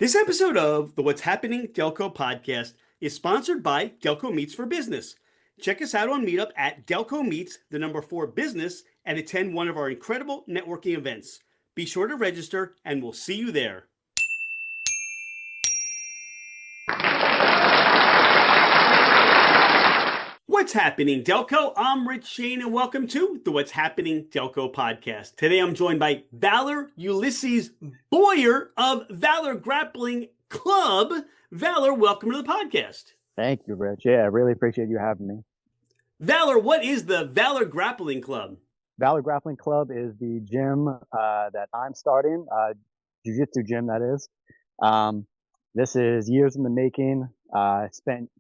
This episode of the What's Happening Delco podcast is sponsored by Delco Meets for Business. Check us out on Meetup at Delco Meets, the number 4 business, and attend one of our incredible networking events. Be sure to register, and we'll see you there. What's happening, Delco? I'm Rich Shane, and welcome to the What's Happening Delco podcast. Today I'm joined by Valor Ulysses Boyer of Valor Grappling Club. Valor, welcome to the podcast. Thank you, Rich. Yeah, I really appreciate you having me. Valor, what is the Valor Grappling Club? Valor Grappling Club is the gym that I'm starting, jiu-jitsu gym, that is. This is years in the making. I spent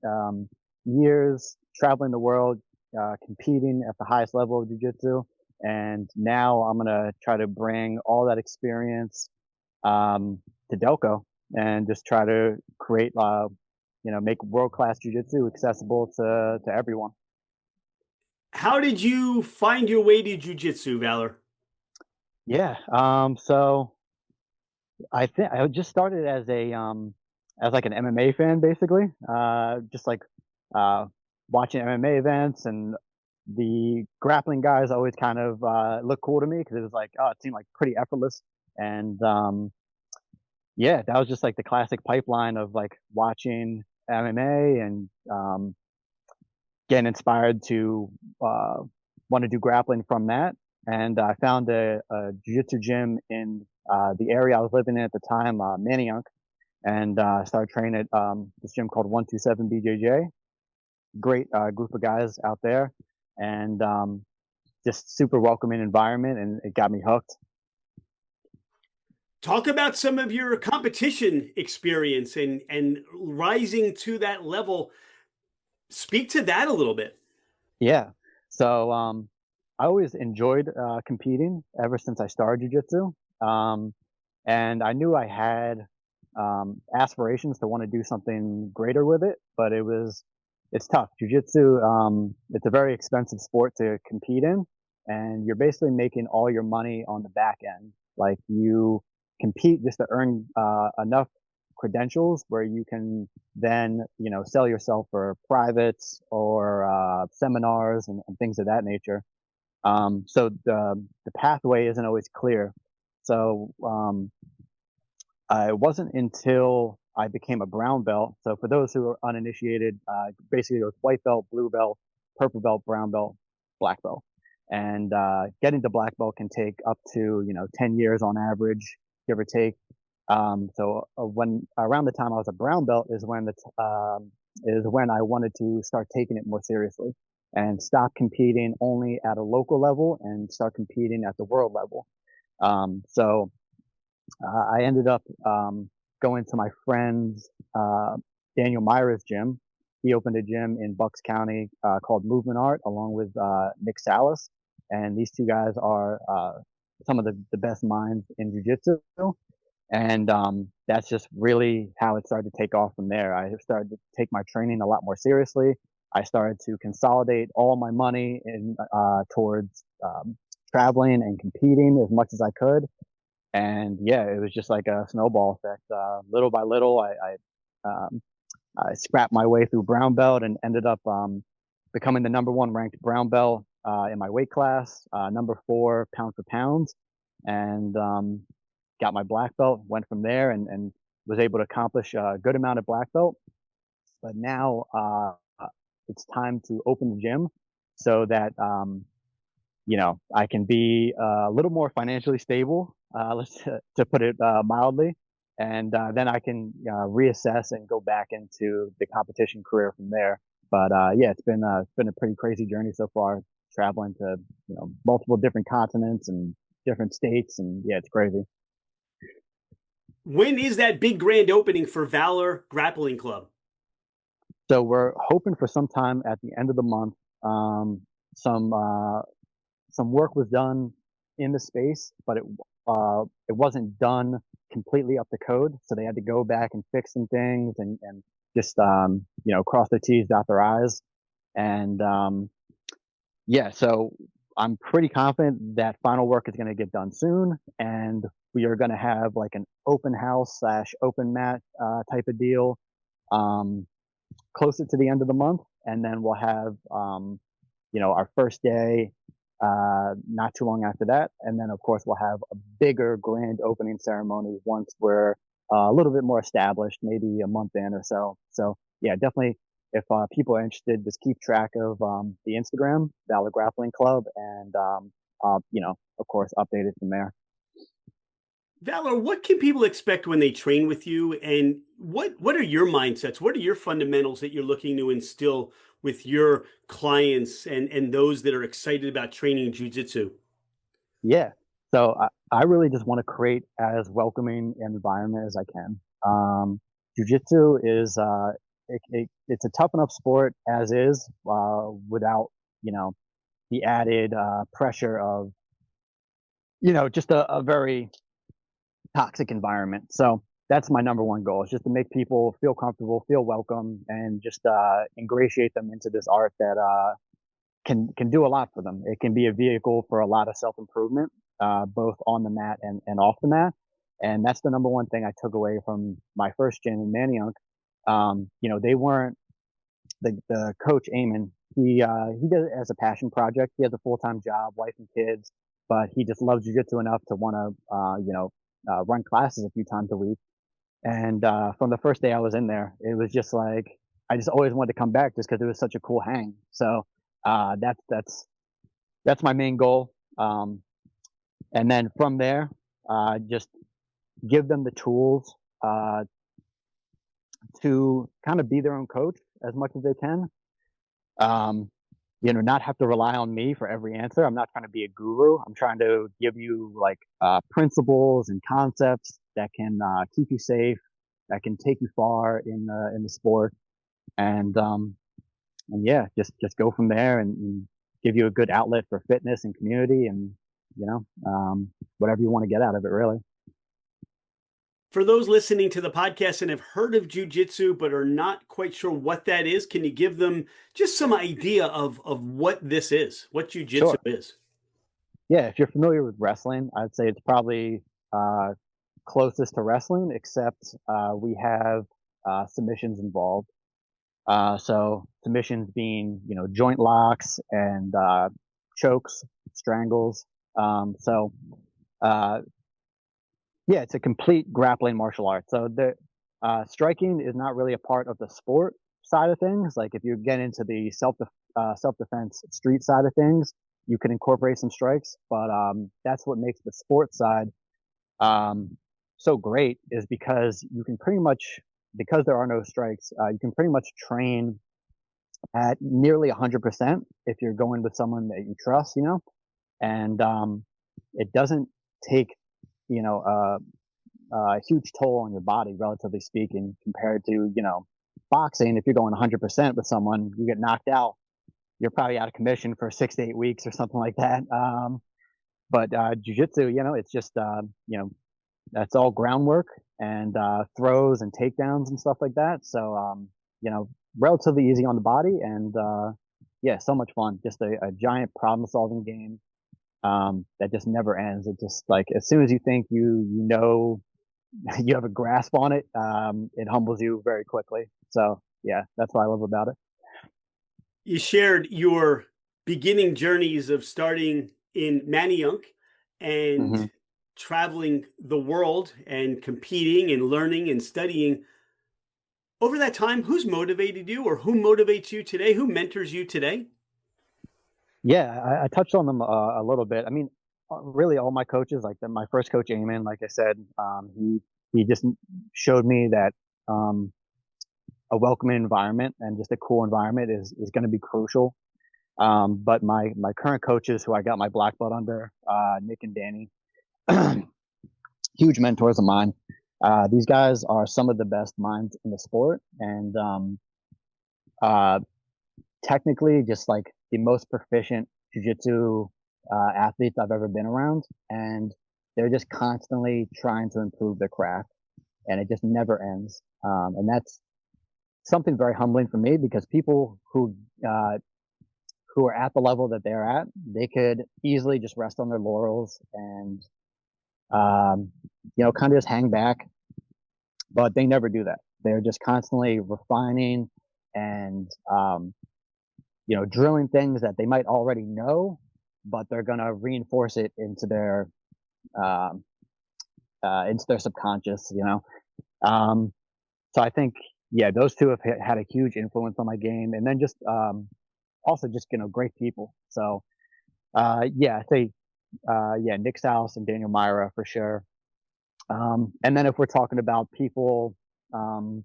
years traveling the world, competing at the highest level of jiu-jitsu. And now I'm going to try to bring all that experience to Delco and just try to create, make world-class jiu-jitsu accessible to everyone. How did you find your way to jiu-jitsu, Valor? Yeah. So I think I just started as like an MMA fan, basically. Just like watching MMA events, and the grappling guys always kind of looked cool to me because it was like, it seemed like pretty effortless. And yeah, that was just like the classic pipeline of like watching MMA and getting inspired to want to do grappling from that. And I found a jiu-jitsu gym in the area I was living in at the time, Manayunk, and started training at this gym called 127 BJJ. Great group of guys out there, and just super welcoming environment, and it got me hooked. Talk about some of your competition experience and rising to that level. Speak to that a little bit. Yeah. So I always enjoyed competing ever since I started jiu-jitsu. And I knew I had aspirations to want to do something greater with it, but it's tough. Jiu-jitsu, it's a very expensive sport to compete in, and you're basically making all your money on the back end. Like, you compete just to earn enough credentials where you can then, sell yourself for privates or seminars and things of that nature. So the pathway isn't always clear. So it wasn't until I became a brown belt. So for those who are uninitiated, basically it was white belt, blue belt, purple belt, brown belt, black belt. And getting to black belt can take up to 10 years on average, give or take. So when around the time I was a brown belt is when I wanted to start taking it more seriously and stop competing only at a local level and start competing at the world level. So I ended up going to my friend's Daniel Myra's gym. He opened a gym in Bucks County called Movement Art, along with Nick Salas, and these two guys are some of the best minds in jiu-jitsu. And that's just really how it started to take off from there. I started to take my training a lot more seriously. I started to consolidate all my money towards traveling and competing as much as I could. And yeah, it was just like a snowball effect. Little by little, I scrapped my way through brown belt and ended up becoming the #1 ranked brown belt in my weight class, #4 pound for pound, and got my black belt. Went from there and was able to accomplish a good amount of black belt. But now it's time to open the gym so that I can be a little more financially stable, to put it mildly, and then I can reassess and go back into the competition career from there. But yeah, it's been a pretty crazy journey so far, traveling to multiple different continents and different states, and yeah, it's crazy. When is that big grand opening for Valor Grappling Club? So we're hoping for some time at the end of the month. Some work was done in the space, but it wasn't done completely up to code. So they had to go back and fix some things and just cross their T's, dot their I's, and yeah. So I'm pretty confident that final work is going to get done soon, and we are going to have like an open house slash open mat type of deal um, closer to the end of the month, and then we'll have our first day not too long after that, and then of course we'll have a bigger grand opening ceremony once we're a little bit more established, maybe a month in or so. So yeah, definitely. If people are interested, just keep track of the Instagram, Valor Grappling Club, and of course, update it from there. Valor, what can people expect when they train with you, and what are your mindsets? What are your fundamentals that you're looking to instill with your clients and those that are excited about training jiu-jitsu? Yeah. So I really just want to create as welcoming an environment as I can. Jiu-jitsu is it's a tough enough sport as is without you know the added pressure of just a very toxic environment. So that's my number one goal, is just to make people feel comfortable, feel welcome, and just ingratiate them into this art that can do a lot for them. It can be a vehicle for a lot of self improvement, both on the mat and off the mat. And that's the number one thing I took away from my first gym in Manayunk. They weren't the coach Eamon. He does it as a passion project. He has a full time job, wife and kids, but he just loves jujitsu enough to want to run classes a few times a week. And from the first day I was in there, it was just like I just always wanted to come back just because it was such a cool hang. So that's my main goal. And then from there, just give them the tools to kind of be their own coach as much as they can. Not have to rely on me for every answer. I'm not trying to be a guru. I'm trying to give you like principles and concepts that can keep you safe, that can take you far in the sport, and yeah, just go from there and give you a good outlet for fitness and community, and whatever you want to get out of it, really. For those listening to the podcast and have heard of jujitsu but are not quite sure what that is, can you give them just some idea of what this is, what jujitsu Sure. is? Yeah, if you're familiar with wrestling, I'd say it's probably closest to wrestling, except we have submissions involved. So submissions being, joint locks and chokes, strangles. So yeah, it's a complete grappling martial art. So the striking is not really a part of the sport side of things. Like if you get into the self defense street side of things, you can incorporate some strikes. But that's what makes the sport side so great, is because you can pretty much, because there are no strikes, you can pretty much train at nearly 100% if you're going with someone that you trust, and it doesn't take, a huge toll on your body, relatively speaking, compared to, boxing. If you're going 100% with someone, you get knocked out, you're probably out of commission for 6 to 8 weeks or something like that. But jujitsu, it's just, that's all groundwork and throws and takedowns and stuff like that. So, relatively easy on the body, and yeah, so much fun. Just a giant problem solving game that just never ends. It just, like, as soon as you think you have a grasp on it, it humbles you very quickly. So yeah, that's what I love about it. You shared your beginning journeys of starting in Manayunk and Mm-hmm. traveling the world and competing and learning and studying. Over that time, who's motivated you, or who motivates you today? Who mentors you today? Yeah, I touched on them a little bit. I mean, really, all my coaches, like my first coach, Eamon, like I said, he just showed me that a welcoming environment and just a cool environment is going to be crucial. But my current coaches, who I got my black belt under, Nick and Danny, huge mentors of mine. These guys are some of the best minds in the sport, and uh, technically just like the most proficient jiu-jitsu athletes I've ever been around. And they're just constantly trying to improve their craft, and it just never ends. And that's something very humbling for me, because people who are at the level that they're at, they could easily just rest on their laurels and, kind of just hang back, but they never do that. They're just constantly refining and, drilling things that they might already know, but they're going to reinforce it um, into their subconscious. So I think, yeah, those two have had a huge influence on my game, and then just also just great people. So yeah, I say yeah, Nick Saus and Daniel Myra for sure. And then if we're talking about people um,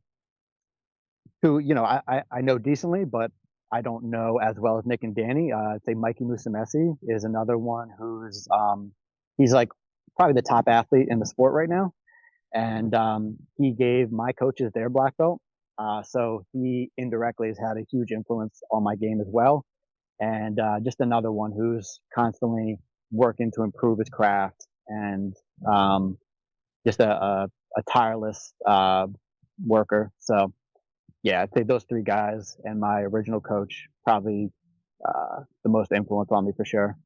who I know decently, but I don't know as well as Nick and Danny. I'd say Mikey Musumeci is another one who's he's like probably the top athlete in the sport right now, and he gave my coaches their black belt. So he indirectly has had a huge influence on my game as well, and just another one who's constantly working to improve his craft and just a tireless worker. So yeah, I'd say those three guys and my original coach probably the most influence on me for sure.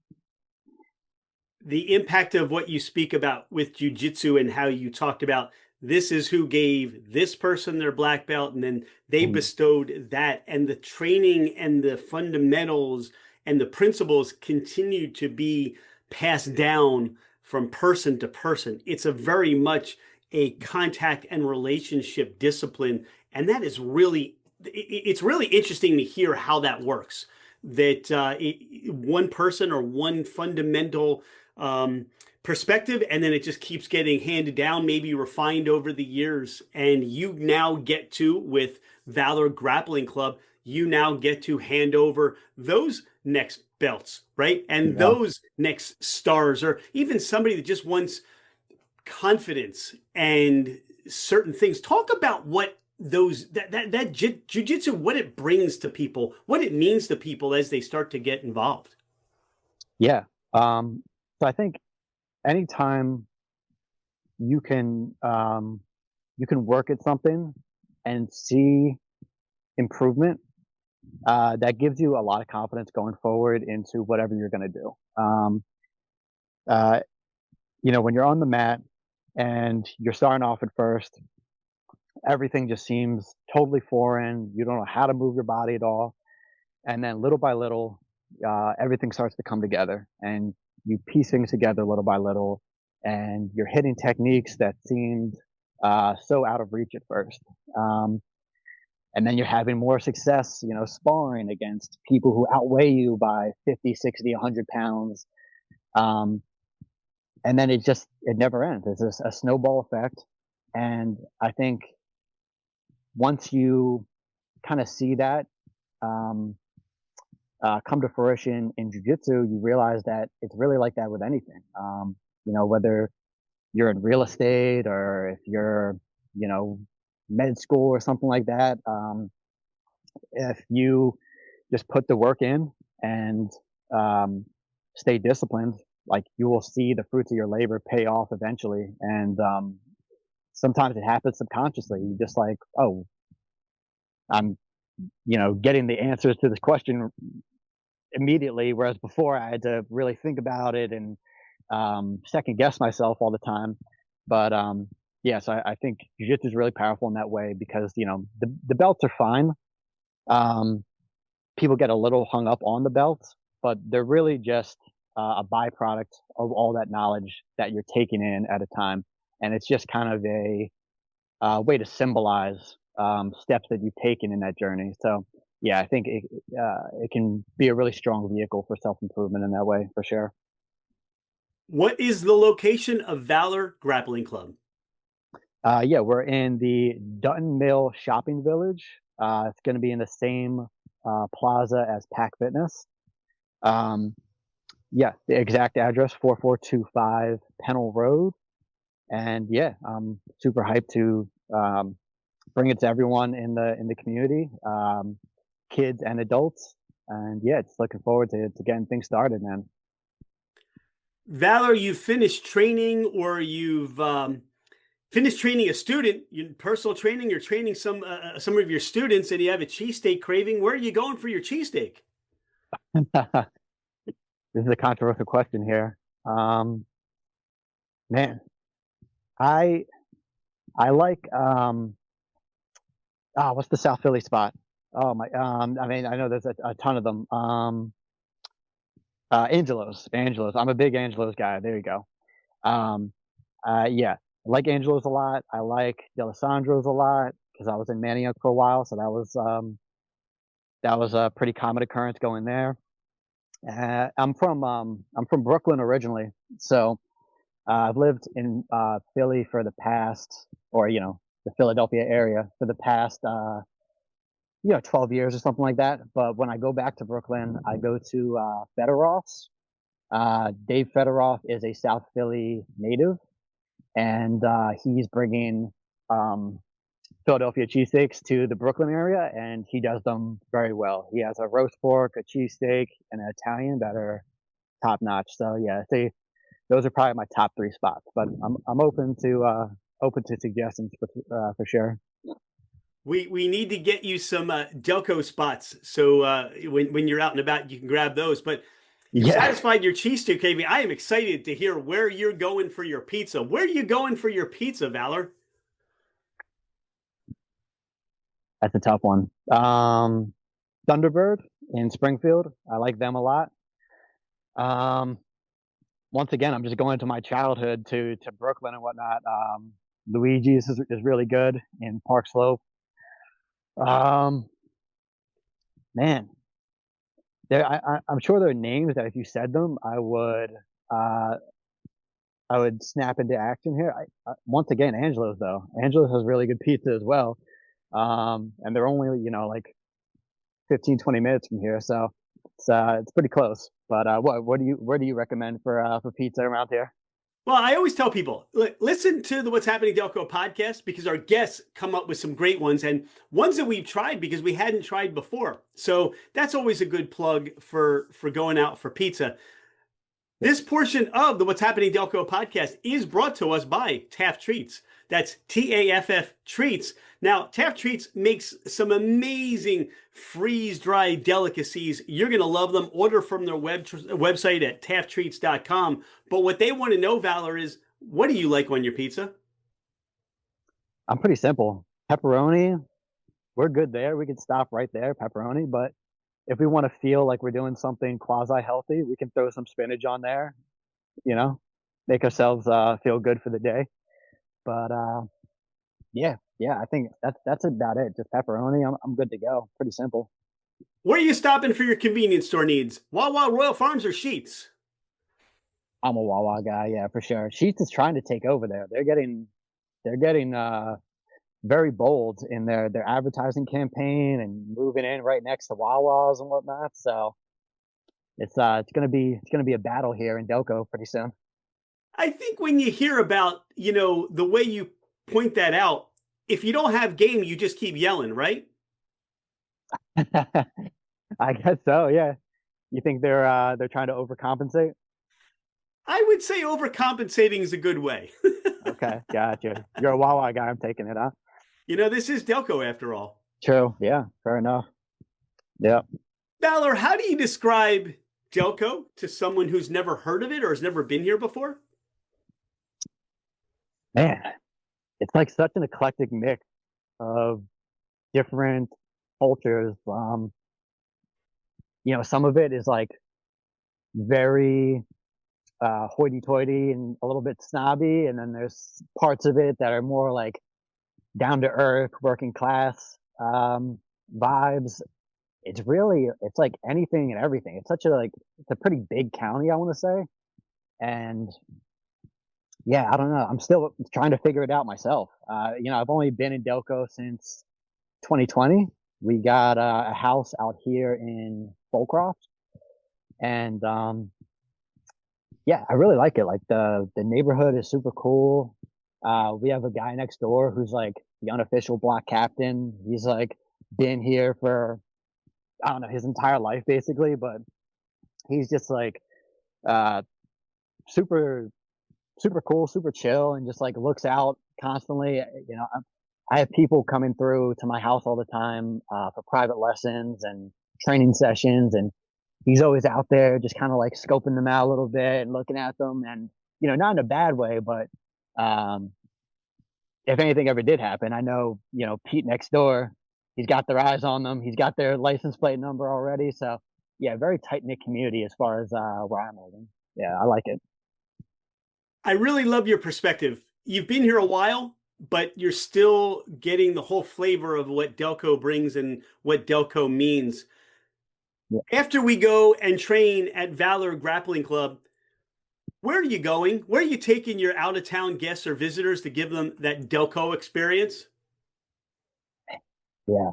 The impact of what you speak about with jujitsu and how you talked about this is who gave this person their black belt and then they Mm, bestowed that, and the training and the fundamentals and the principles continue to be passed down from person to person. It's a very much a contact and relationship discipline, and that is really, it's really interesting to hear how that works, that one person or one fundamental um, perspective, and then it just keeps getting handed down, maybe refined over the years. And you now get to, with Valor Grappling Club, you now get to hand over those next belts, right? And yeah, those next stars, or even somebody that just wants confidence and certain things. Talk about what those that jiu-jitsu, what it brings to people, what it means to people as they start to get involved. yeah. So I think anytime you can you can work at something and see improvement, that gives you a lot of confidence going forward into whatever you're going to do. Uh, when you're on the mat and you're starting off at first, everything just seems totally foreign. You don't know how to move your body at all. And then little by little, everything starts to come together and you piece things together little by little. And you're hitting techniques that seemed so out of reach at first. Um, and then you're having more success, sparring against people who outweigh you by 50, 60, 100 pounds. Um, and then it never ends. It's just a snowball effect. And I think once you kind of see that um, come to fruition in jujitsu, you realize that it's really like that with anything. Whether you're in real estate or if you're, you know, med school or something like that. If you just put the work in and um, stay disciplined, like you will see the fruits of your labor pay off eventually. And sometimes it happens subconsciously. You just like, oh, I'm, getting the answers to this question immediately, whereas before I had to really think about it and second guess myself all the time. But yes, I think jiu-jitsu is really powerful in that way because the belts are fine. Um, People get a little hung up on the belts, but they're really just a byproduct of all that knowledge that you're taking in at a time, and it's just kind of a way to symbolize steps that you've taken in that journey. So yeah, I think it can be a really strong vehicle for self improvement in that way for sure. What is the location of Valor Grappling Club? Yeah, we're in the Dutton Mill Shopping Village. It's going to be in the same plaza as Pack Fitness. Um, yeah, the exact address 4425 Pennell Road. And yeah, I'm super hyped to bring it to everyone in the community, kids and adults. And yeah, just looking forward to getting things started, man. Valor, you've finished training, or you've finished training a student, your personal training, you're training some of your students, and you have a cheesesteak craving. Where are you going for your cheesesteak? This is a controversial question here. Um, Man, I I like what's the South Philly spot? Oh my, I mean, I know there's a ton of them. Angelo's. I'm a big Angelo's guy. There you go. Um, yeah, I like Angelo's a lot. I like D'Alessandro's a lot because I was in Manioc for a while, so that was a pretty common occurrence going there. I'm from Brooklyn originally, so I've lived in Philly for the past, or the Philadelphia area for the past 12 years or something like that. But when I go back to Brooklyn, I go to Federoff's. Dave Federoff is a South Philly native, and he's bringing um, Philadelphia cheesesteaks to the Brooklyn area, and he does them very well. He has a roast pork, a cheesesteak, and an Italian that are top notch. So yeah, those are probably my top three spots. But I'm open to suggestions for sure. We need to get you some Delco spots so when you're out and about you can grab those. But you've Yeah, satisfied your cheesesteak craving. I am excited to hear where you're going for your pizza. Where are you going for your pizza, Valor? that's a tough one. Thunderbird in Springfield, I like them a lot. Um, Once again, I'm just going to my childhood to Brooklyn and whatnot. Luigi's is really good in Park Slope. Um, Man, I'm sure there are names that if you said them, uh, I would snap into action here. Once again, Angelo's though. Angelo's has really good pizza as well. And they're only, like 15, 20 minutes from here. So it's pretty close. But, where do you recommend for pizza around here? Well, I always tell people listen to the What's Happening Delco podcast because our guests come up with some great ones and ones that we've tried because we hadn't tried before. So that's always a good plug for going out for pizza. This portion of the What's Happening Delco podcast is brought to us by Taft Treats. That's TAFF Treats. Now, Taft Treats makes some amazing freeze-dried delicacies. You're going to love them. Order from their website at tafttreats.com. But what they want to know, Valor, is what do you like on your pizza? I'm pretty simple. Pepperoni, we're good there. We can stop right there, pepperoni. But if we want to feel like we're doing something quasi healthy, we can throw some spinach on there, you know, make ourselves feel good for the day. But yeah, I think that's about it. Just pepperoni. I'm good to go. Pretty simple. Where are you stopping for your convenience store needs? Wawa, Royal Farms, or Sheets? I'm a Wawa guy, yeah, for sure. Sheets is trying to take over there. They're getting very bold in their advertising campaign and moving in right next to Wawas and whatnot. So it's gonna be a battle here in Delco pretty soon. I think when you hear about, the way you point that out, if you don't have game, you just keep yelling, right? I guess so, yeah. You think they're trying to overcompensate? I would say overcompensating is a good way. Okay, gotcha. You're a Wawa guy. I'm taking it, huh? This is Delco after all. True. Yeah, fair enough. Yeah. Valor, how do you describe Delco to someone who's never heard of it or has never been here before? Man, it's like such an eclectic mix of different cultures. Some of it is like very hoity-toity and a little bit snobby, and then there's parts of it that are more like down to earth, working class vibes. It's like anything and everything. It's a pretty big county, I want to say, and yeah, I don't know. I'm still trying to figure it out myself. I've only been in Delco since 2020. We got a house out here in Fulcroft, and yeah, I really like it. Like the neighborhood is super cool. We have a guy next door who's like the unofficial block captain. He's like been here for I don't know his entire life basically, but he's just like uh super super cool, super chill, and just like looks out constantly. I have people coming through to my house all the time for private lessons and training sessions, and he's always out there just kind of like scoping them out a little bit and looking at them, and not in a bad way, but um, if anything ever did happen, I know Pete next door, he's got their eyes on them, he's got their license plate number already. So yeah, very tight knit community as far as where I'm living. Yeah, I like it. I really love your perspective. You've been here a while, but you're still getting the whole flavor of what Delco brings and what Delco means. Yeah. After we go and train at Valor Grappling Club, where are you going? Where are you taking your out of town guests or visitors to give them that Delco experience? Yeah,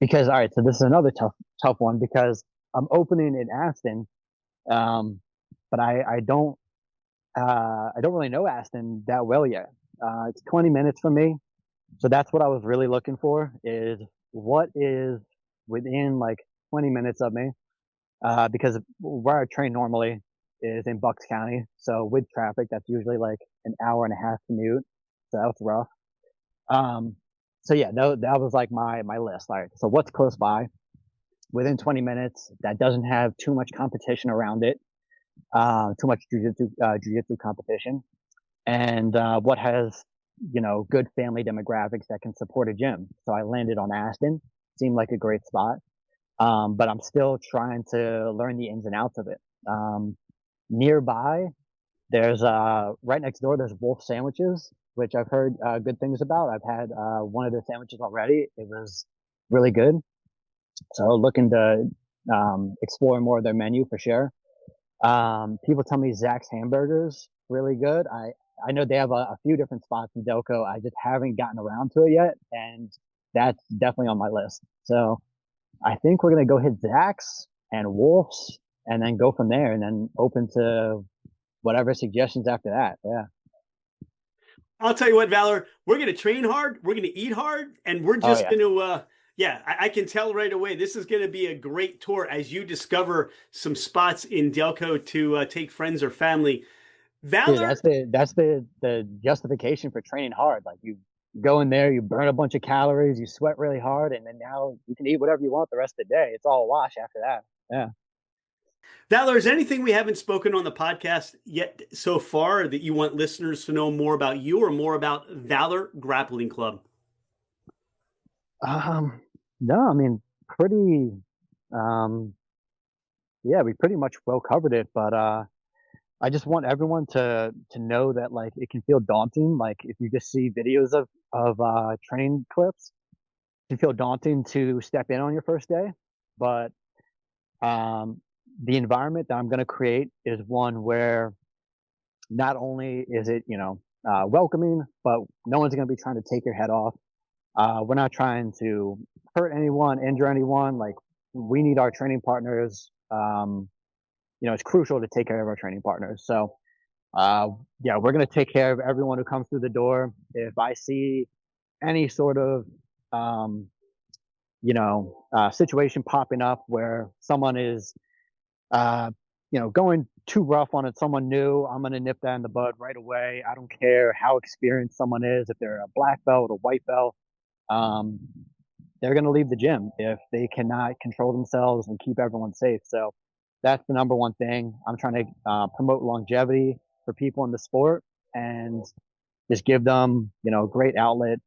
because all right, so this is another tough one because I'm opening in Aston, um, but I don't really know Aston that well yet. It's 20 minutes from me, so that's what I was really looking for is what is within like 20 minutes of me. Because where I train normally is in Bucks County, so with traffic, that's usually like an hour and a half commute. So that's rough. Um, so yeah, that was like my list. All right, so what's close by within 20 minutes that doesn't have too much competition around it, too much jiu-jitsu competition, and what has good family demographics that can support a gym. So I landed on Aston. Seemed like a great spot, but I'm still trying to learn the ins and outs of it. Nearby, there's right next door. There's Wolf Sandwiches, which I've heard good things about. I've had one of their sandwiches already. It was really good. So looking to explore more of their menu for sure. People tell me Zach's Hamburgers really good. I know they have a few different spots in Delco. I just haven't gotten around to it yet, and that's definitely on my list. So I think we're gonna go hit Zach's and Wolf's, and then go from there, and then open to whatever suggestions after that. Yeah. I'll tell you what, Valor, we're going to train hard, we're going to eat hard, and we're Oh just yeah. going to, yeah, I can tell right away. This is going to be a great tour as you discover some spots in Delco to take friends or family. Dude, Valor, that's the justification for training hard. Like you go in there, you burn a bunch of calories, you sweat really hard, and then now you can eat whatever you want the rest of the day. It's all a wash after that. Yeah. Valor, is there anything we haven't spoken on the podcast yet so far that you want listeners to know more about you or more about Valor Grappling Club? No, I mean, pretty, um, yeah, we pretty much well covered it, but, I just want everyone to know that like it can feel daunting. Like if you just see videos of training clips, it can feel daunting to step in on your first day. But um, the environment that I'm going to create is one where not only is it welcoming, but no one's going to be trying to take your head off. We're not trying to hurt anyone, injure anyone. Like we need our training partners. It's crucial to take care of our training partners. So, yeah, we're going to take care of everyone who comes through the door. If I see any sort of, situation popping up where someone is, going too rough on it, someone new, I'm going to nip that in the bud right away. I don't care how experienced someone is, if they're a black belt or white belt. Um, they're going to leave the gym if they cannot control themselves and keep everyone safe. So that's the number one thing. I'm trying to promote longevity for people in the sport and just give them, great outlet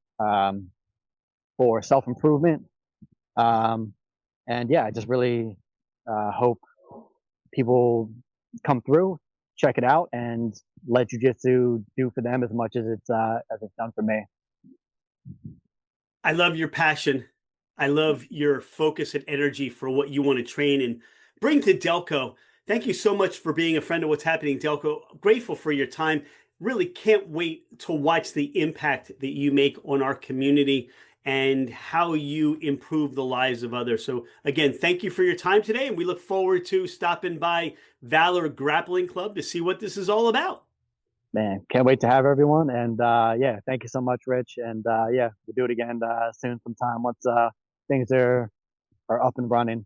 for self improvement. Um, and yeah, I just really hope people come through, check it out, and let jujitsu do for them as much as it's done for me. I love your passion. I love your focus and energy for what you want to train and bring to Delco. Thank you so much for being a friend of What's Happening, Delco. Grateful for your time. Really can't wait to watch the impact that you make on our community and how you improve the lives of others. So again, thank you for your time today, and we look forward to stopping by Valor Grappling Club to see what this is all about. Man, can't wait to have everyone. And yeah, thank you so much, Rich. And yeah, we'll do it again soon sometime once things are up and running.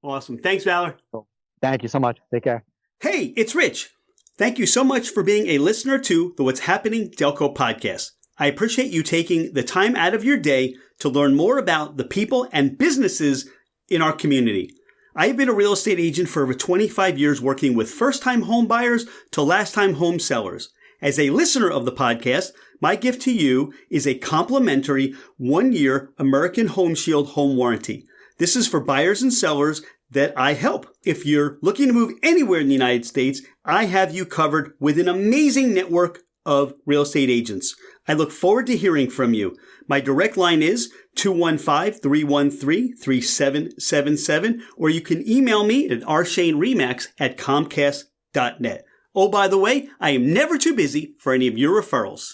Awesome. Thanks, Valor. So, thank you so much. Take care. Hey, it's Rich. Thank you so much for being a listener to the What's Happening Delco podcast. I appreciate you taking the time out of your day to learn more about the people and businesses in our community. I've been a real estate agent for over 25 years, working with first-time home buyers to last-time home sellers. As a listener of the podcast, my gift to you is a complimentary 1-year American Home Shield home warranty. This is for buyers and sellers that I help. If you're looking to move anywhere in the United States, I have you covered with an amazing network of real estate agents. I look forward to hearing from you. My direct line is 215-313-3777, or you can email me at rshaneremax@comcast.net. Oh, by the way, I am never too busy for any of your referrals.